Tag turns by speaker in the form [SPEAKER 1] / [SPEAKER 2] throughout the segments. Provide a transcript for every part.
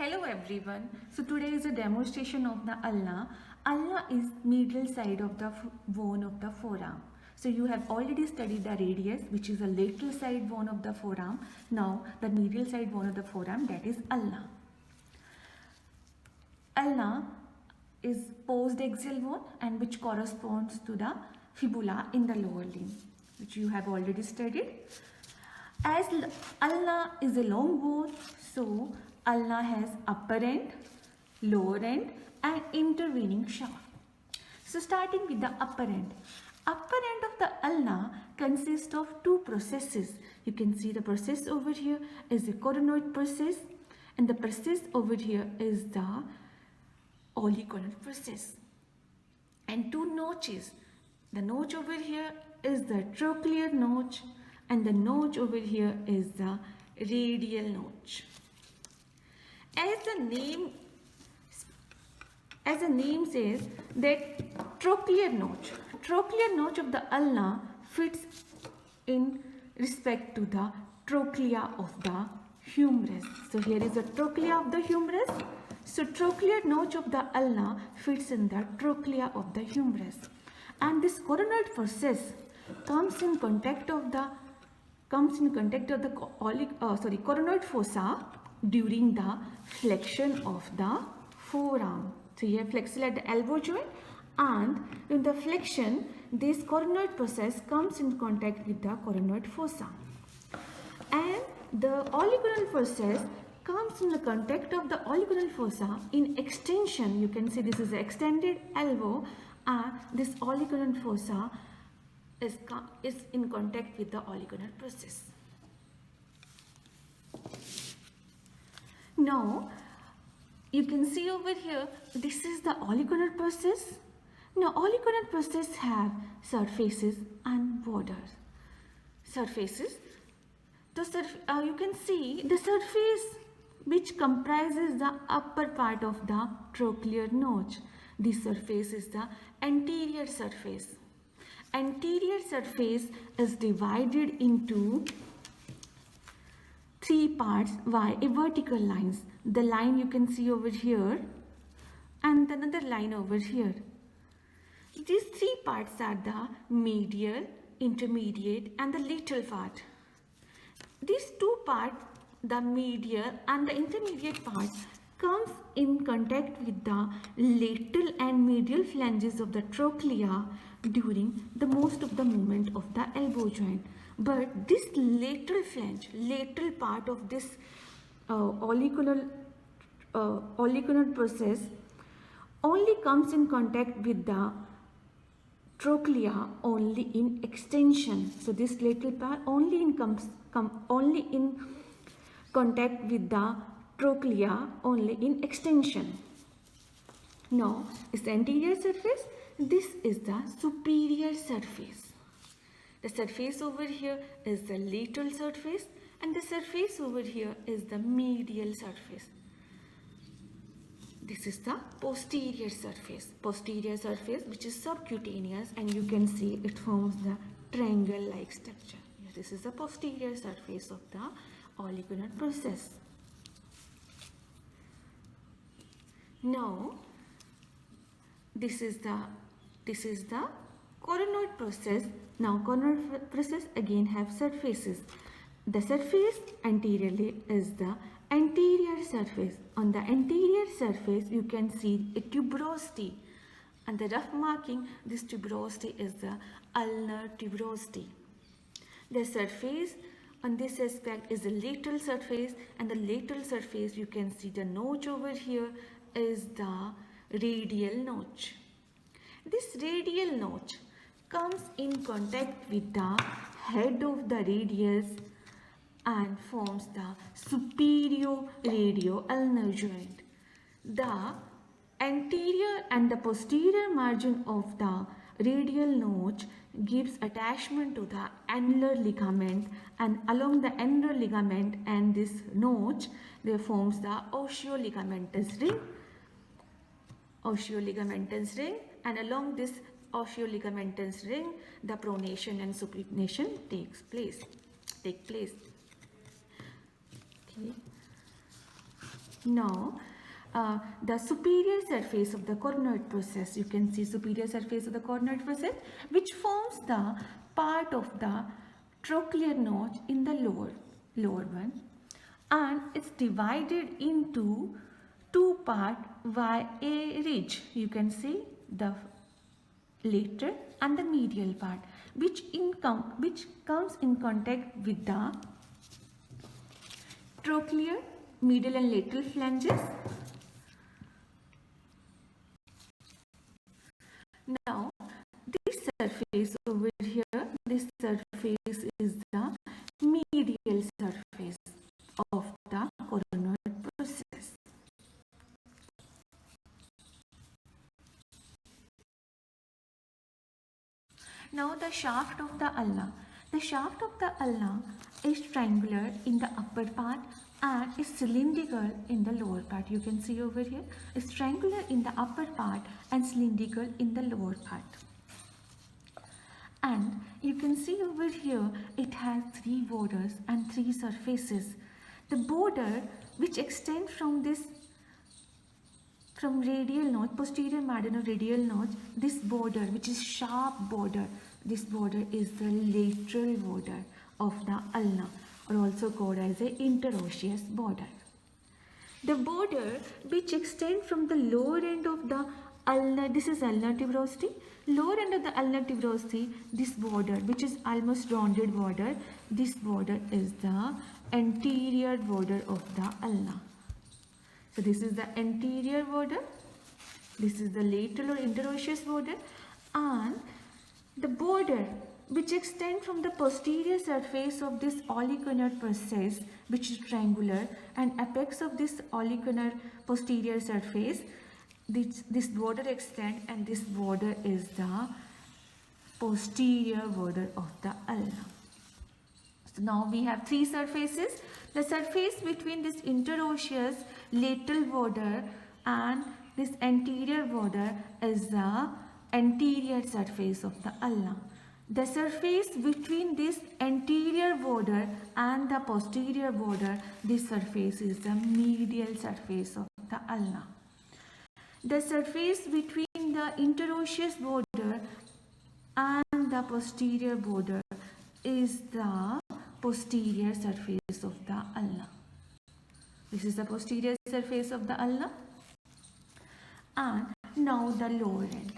[SPEAKER 1] Hello everyone. So today is a demonstration of the ulna. Ulna is middle side of the bone of the forearm. So you have already studied the radius, which is the lateral side bone of the forearm. Now the medial side bone of the forearm, that is ulna. Ulna is post axial bone and which corresponds to the fibula in the lower limb, which you have already studied. As ulna is a long bone, so ulna has upper end, lower end and intervening shaft. So starting with the upper end. Upper end of the ulna consists of two processes. You can see the process over here is the coronoid process and the process over here is the oblique process. And two notches. The notch over here is the trochlear notch and the notch over here is the radial notch. As the name says that trochlear notch of the ulna fits in respect to the trochlea of the humerus. So here is the trochlea of the humerus. So trochlear notch of the ulna fits in the trochlea of the humerus. And this coronoid process comes in contact of the coronoid fossa during the flexion of the forearm. So here flexure at the elbow joint, and in the flexion this coronoid process comes in contact with the coronoid fossa, and the oblique process comes in the contact of the oblique fossa in extension. You can see this is the extended elbow and this oblique fossa is in contact with the oblique process. Now you can see over here, this is the oblique process. Now oblique process have surfaces and borders. Surfaces. You can see the surface which comprises the upper part of the trochlear notch. This surface is the anterior surface. Anterior surface is divided into three parts by a vertical lines. The line you can see over here and another line over here. These three parts are the medial, intermediate and the lateral part. These two parts, the medial and the intermediate part, comes in contact with the lateral and medial flanges of the trochlea during the most of the movement of the elbow joint. But this lateral flange, lateral part of this oblique process only comes in contact with the trochlea only in extension. So this lateral part only in contact with the trochlea only in extension. Now is the anterior surface. This is the superior surface. The surface over here is the lateral surface and the surface over here is the medial surface. This is the posterior surface. Posterior surface which is subcutaneous, and you can see it forms the triangle-like structure. This is the posterior surface of the oblique process. Now this is the coronoid process. Now coronoid process again have surfaces. The surface anteriorly is the anterior surface. On the anterior surface you can see a tuberosity, and the rough marking, this tuberosity is the ulnar tuberosity. The surface on this aspect is the lateral surface, and the lateral surface you can see the notch over here is the radial notch. This radial notch comes in contact with the head of the radius and forms the superior radio-ulnar joint. The anterior and the posterior margin of the radial notch gives attachment to the annular ligament, and along the annular ligament and this notch there forms the osteoligamentous ring, and along this osteoligamentous ring the pronation and supination take place. Okay. Now, the superior surface of the coronoid process, you can see superior surface of the coronoid process, which forms the part of the trochlear notch in the lower one, and it's divided into two parts by a ridge. You can see the lateral and the medial part, which comes in contact with the trochlear medial and lateral flanges. Now, this surface over here, this surface is the medial surface of the coronoid process. Now, the shaft of the ulna. The shaft of the ulna is triangular in the upper part and is cylindrical in the lower part. You can see over here, it's triangular in the upper part and cylindrical in the lower part. And you can see over here, it has three borders and three surfaces. The border which extends from radial notch, posterior margin of radial notch, this border which is sharp border, this border is the lateral border of the ulna, or also called as a interosseous border. The border which extends from the lower end of the ulnar, this is ulnar tuberosity, lower end of the ulnar tuberosity, this border which is almost rounded border, this border is the anterior border of the ulna. So this is the anterior border, this is the lateral or interosseous border, and the border which extends from the posterior surface of this obliquar process, which is triangular, and apex of this obliquar posterior surface, this border extends, and this border is the posterior border of the ulna. So now we have three surfaces. The surface between this interosseous lateral border and this anterior border is the anterior surface of the ulna. The surface between this anterior border and the posterior border, this surface is the medial surface of the ulna. The surface between the interosseous border and the posterior border is the posterior surface of the ulna. This is the posterior surface of the ulna. And now the lower end.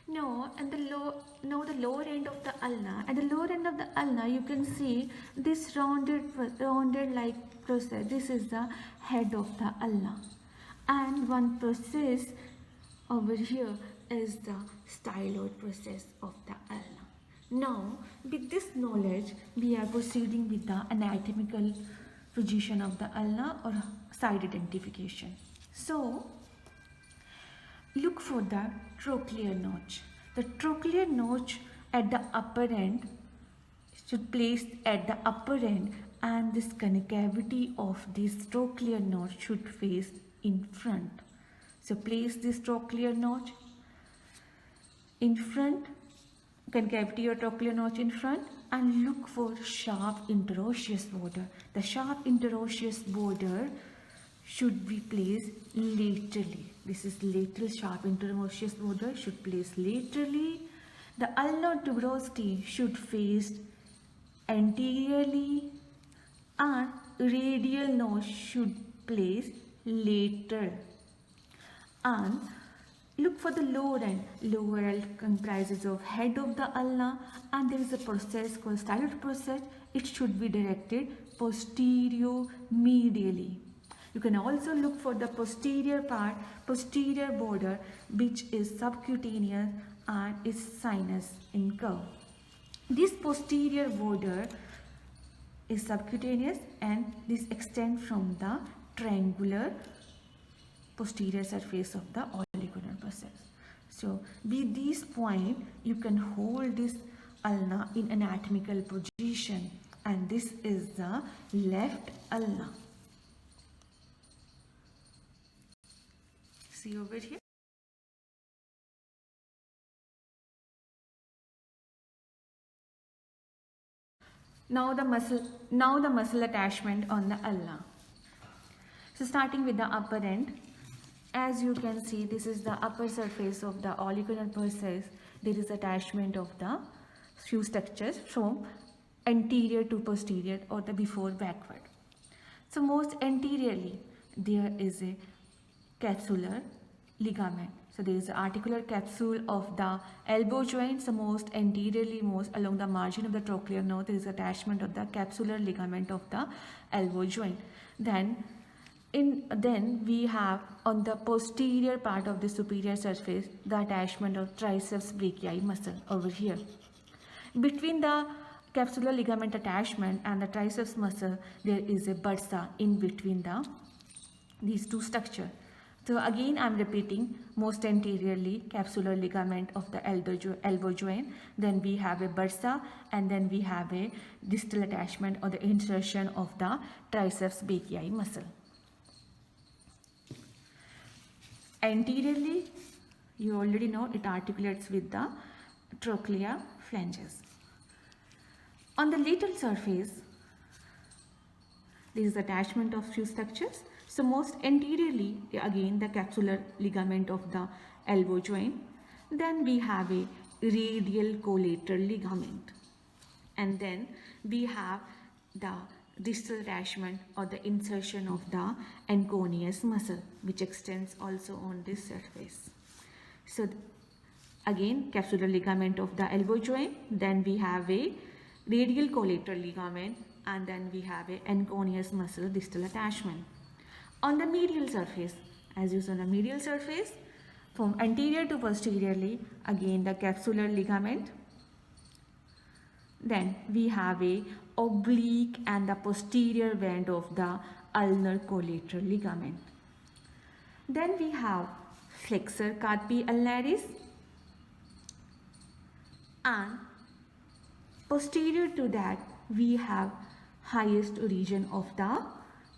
[SPEAKER 1] Now the lower end of the ulna. At the lower end of the ulna, you can see this rounded like process. This is the head of the ulna, and one process over here is the styloid process of the ulna. Now, with this knowledge, we are proceeding with the anatomical position of the ulna or side identification. So, look for the trochlear notch. The trochlear notch at the upper end should place at the upper end, and this concavity of this trochlear notch should face in front. So place this trochlear notch in front, concavity or trochlear notch in front, and look for sharp interosseous border. The sharp interosseous border should be placed laterally. This is lateral sharp interosseous border should place laterally. The ulnar tuberosity should face anteriorly, and radial notch should place lateral. And look for the lower end. Lower end comprises of head of the ulna, and there is a process called styloid process. It should be directed posterior-medially. You can also look for the posterior part, posterior border, which is subcutaneous and is sinus in curve. This posterior border is subcutaneous, and this extends from the triangular posterior surface of the obliquar process. So with these points, you can hold this ulna in anatomical position, and this is the left ulna. See over here. Now the muscle attachment on the ulna. So starting with the upper end, as you can see, this is the upper surface of the olecranon process. There is attachment of the few structures from anterior to posterior or the before backward. So most anteriorly there is a capsular ligament. So there is an articular capsule of the elbow joint. So most anteriorly, most along the margin of the trochlear nerve, there is attachment of the capsular ligament of the elbow joint. Then we have on the posterior part of the superior surface the attachment of triceps brachii muscle over here. Between the capsular ligament attachment and the triceps muscle, there is a bursa in between these two structures. So again I am repeating, most anteriorly capsular ligament of the elbow joint, then we have a bursa, and then we have a distal attachment or the insertion of the triceps brachii muscle. Anteriorly, you already know it articulates with the trochlea phalanges. On the lateral surface, there is attachment of few structures. So most anteriorly, again the capsular ligament of the elbow joint. Then we have a radial collateral ligament. And then we have the distal attachment or the insertion of the anconeus muscle, which extends also on this surface. So again capsular ligament of the elbow joint, then we have a radial collateral ligament, and then we have a anconeus muscle distal attachment. On the medial surface, as you saw on the medial surface, from anterior to posteriorly, again the capsular ligament. Then we have a oblique and the posterior band of the ulnar collateral ligament. Then we have flexor carpi ulnaris, and posterior to that we have highest origin of the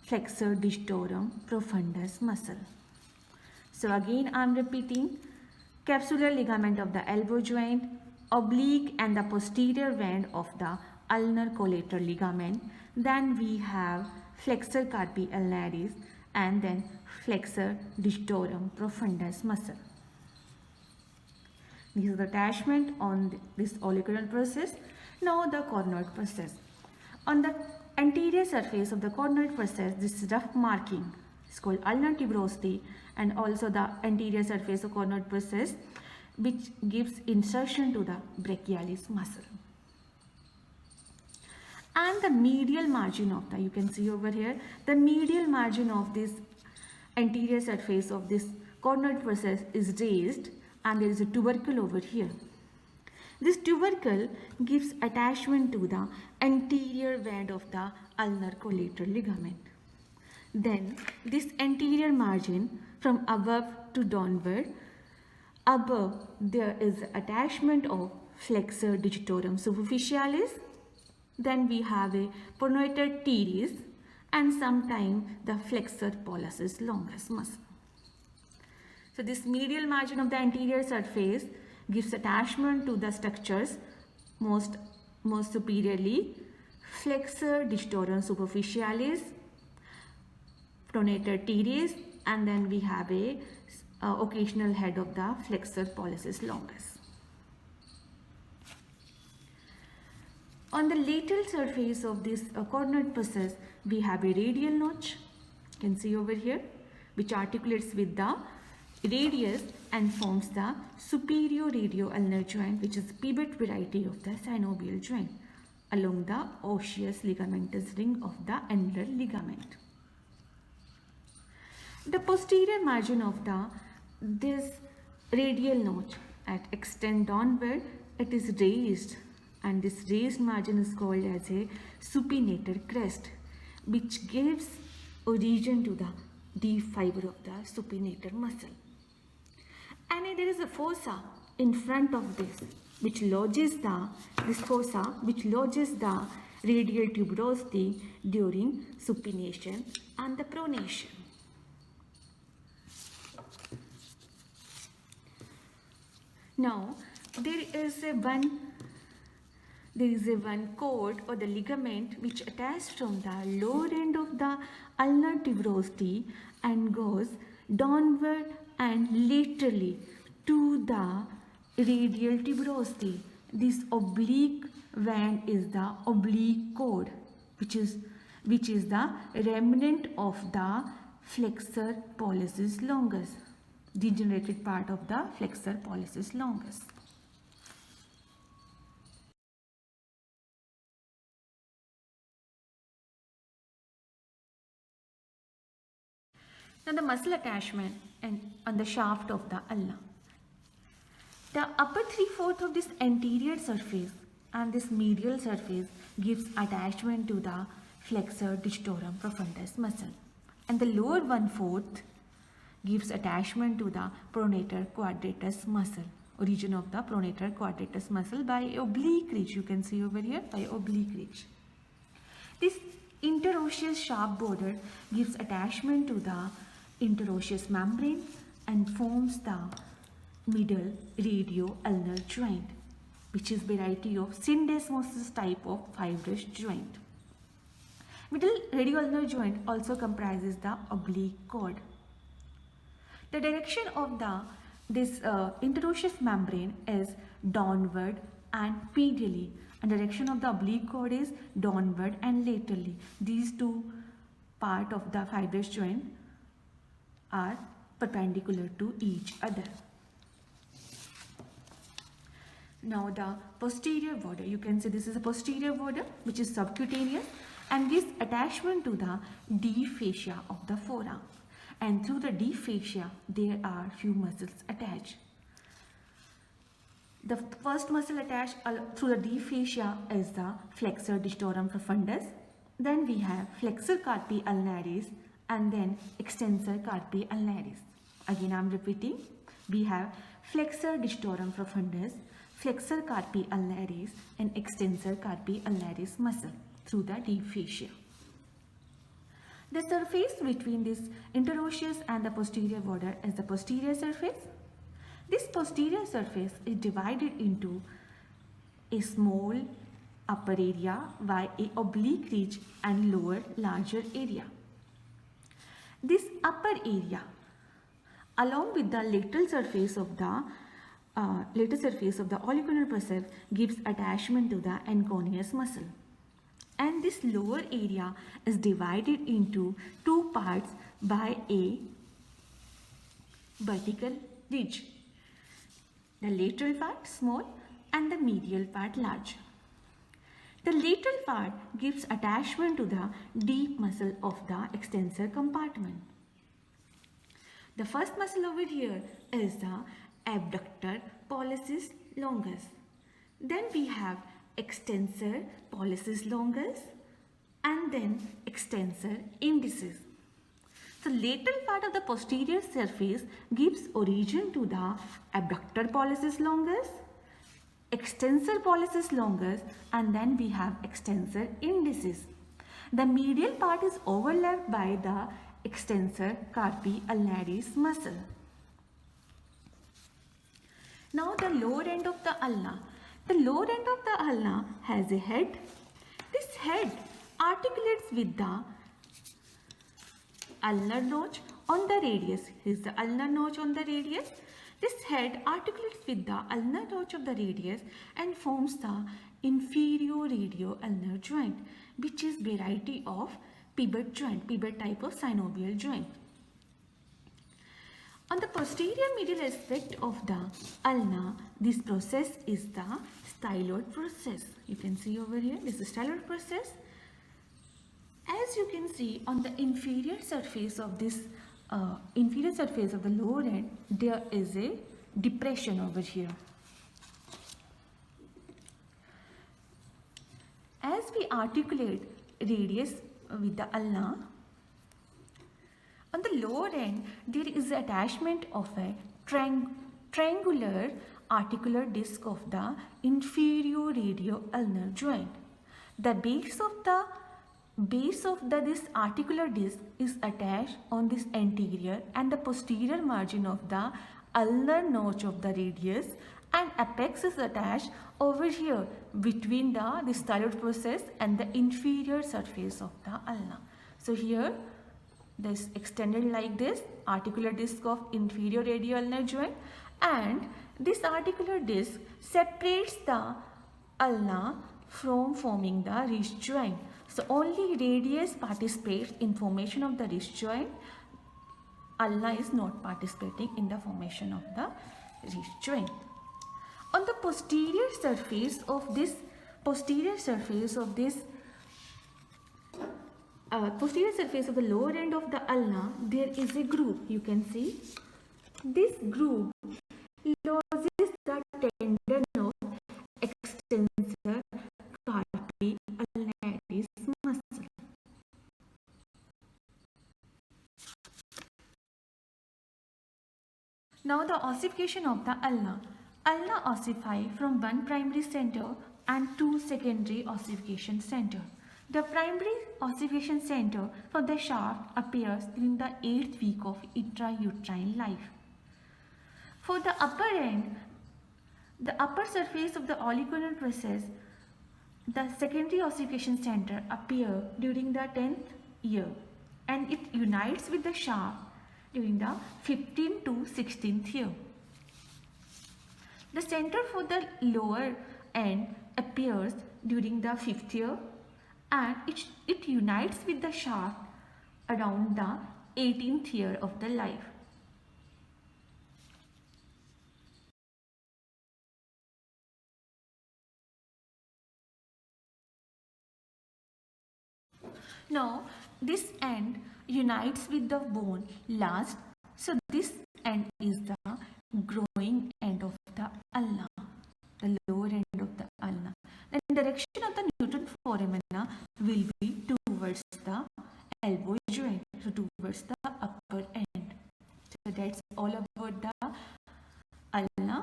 [SPEAKER 1] flexor digitorum profundus muscle. So again I am repeating, capsular ligament of the elbow joint, oblique and the posterior band of the ulnar collateral ligament. Then we have flexor carpi ulnaris, and then flexor digitorum profundus muscle. This is the attachment on this olecranon process. Now the coronoid process. On the anterior surface of the coronoid process, this rough marking is called ulnar tuberosity, and also the anterior surface of coronoid process, which gives insertion to the brachialis muscle. And the medial margin of the, you can see over here, the medial margin of this anterior surface of this coronoid process is raised, and there is a tubercle over here. This tubercle gives attachment to the anterior band of the ulnar collateral ligament. Then this anterior margin from above to downward, above there is attachment of flexor digitorum superficialis. Then we have a pronator teres, and sometimes the flexor pollicis longus muscle. So this medial margin of the anterior surface gives attachment to the structures most superiorly flexor digitorum superficialis, pronator teres, and then we have a occasional head of the flexor pollicis longus. On the lateral surface of this coronoid process, we have a radial notch, you can see over here, which articulates with the radius and forms the superior radio-ulnar joint, which is the pivot variety of the synovial joint, along the osseous ligamentous ring of the annular ligament. The posterior margin of this radial notch at extend downward, it is raised, and this raised margin is called as a supinator crest, which gives origin to the deep fiber of the supinator muscle. And there is a fossa in front of this, which lodges the radial tuberosity during supination and the pronation. Now there is one there is a one cord or the ligament which attaches from the lower end of the ulnar tuberosity and goes downward and laterally to the radial tuberosity. This oblique vein is the oblique cord, which is the remnant of the flexor pollicis longus, degenerated part of the flexor pollicis longus. Now the muscle attachment and on the shaft of the ulna. The upper 3/4 of this anterior surface and this medial surface gives attachment to the flexor digitorum profundus muscle, and the lower 1/4 gives attachment to the pronator quadratus muscle, origin of the pronator quadratus muscle by oblique ridge. You can see over here by oblique ridge. This interosseous sharp border gives attachment to the interosseous membrane and forms the middle radio-ulnar joint, which is variety of syndesmosis type of fibrous joint. Middle radio-ulnar joint also comprises the oblique cord. The direction of this interosseous membrane is downward and medially, and direction of the oblique cord is downward and laterally. These two part of the fibrous joint are perpendicular to each other. Now the posterior border, you can see this is a posterior border which is subcutaneous and gives attachment to the deep fascia of the forearm, and through the deep fascia there are few muscles attached. The first muscle attached through the deep fascia is the flexor digitorum profundus. Then we have flexor carpi ulnaris and then extensor carpi ulnaris. Again I am repeating, we have flexor digitorum profundus, flexor carpi ulnaris and extensor carpi ulnaris muscle through the deep fascia. The surface between this interosseous and the posterior border is the posterior surface. This posterior surface is divided into a small upper area by a oblique ridge and lower larger area. This upper area along with the lateral surface of the obliqual process gives attachment to the anconeus muscle, and this lower area is divided into two parts by a vertical ridge. The lateral part small and the medial part large. The lateral part gives attachment to the deep muscle of the extensor compartment. The first muscle over here is the abductor pollicis longus. Then we have extensor pollicis longus and then extensor indicis. The lateral part of the posterior surface gives origin to the abductor pollicis longus, extensor pollicis longus, and then we have extensor indicis. The medial part is overlapped by the extensor carpi ulnaris muscle. Now the lower end of the ulna. The lower end of the ulna has a head. This head articulates with the ulnar notch on the radius. Here is the ulnar notch on the radius. This head articulates with the ulnar notch of the radius and forms the inferior radio-ulnar joint, which is variety of pivot joint, pivot type of synovial joint. On the posterior medial aspect of the ulna, this process is the styloid process. You can see over here, this is styloid process. As you can see on the inferior surface of this of the lower end, there is a depression over here. As we articulate radius with the ulna, on the lower end there is the attachment of a triangular articular disc of the inferior radio-ulnar joint. The base of this articular disc is attached on this anterior and the posterior margin of the ulnar notch of the radius and apex is attached over here between this thyroid process and the inferior surface of the ulna. So here this extended like this articular disc of inferior radioulnar joint, and this articular disc separates the ulna from forming the wrist joint. So only radius participates in formation of the wrist joint. Ulna is not participating in the formation of the wrist joint. On the posterior surface of the lower end of the ulna, there is a groove. You can see this groove loses the tendon of extensor carpi ulnaris muscle. Now the ossification of the ulna. Ulna ossify from one primary center and two secondary ossification center. The primary ossification center for the shaft appears during the 8th week of intrauterine life. For the upper end, the upper surface of the oligoclonal process, the secondary ossification center appear during the 10th year, and it unites with the shaft during the 15th to 16th year. The center for the lower end appears during the 5th year, and it unites with the shaft around the 18th year of the life. Now this end unites with the bone last, so this end is the growing end of the ulna, the lower end of the ulna. The direction of the Newton foramina will be towards the elbow joint, so towards the upper end. So that's all about the ulna.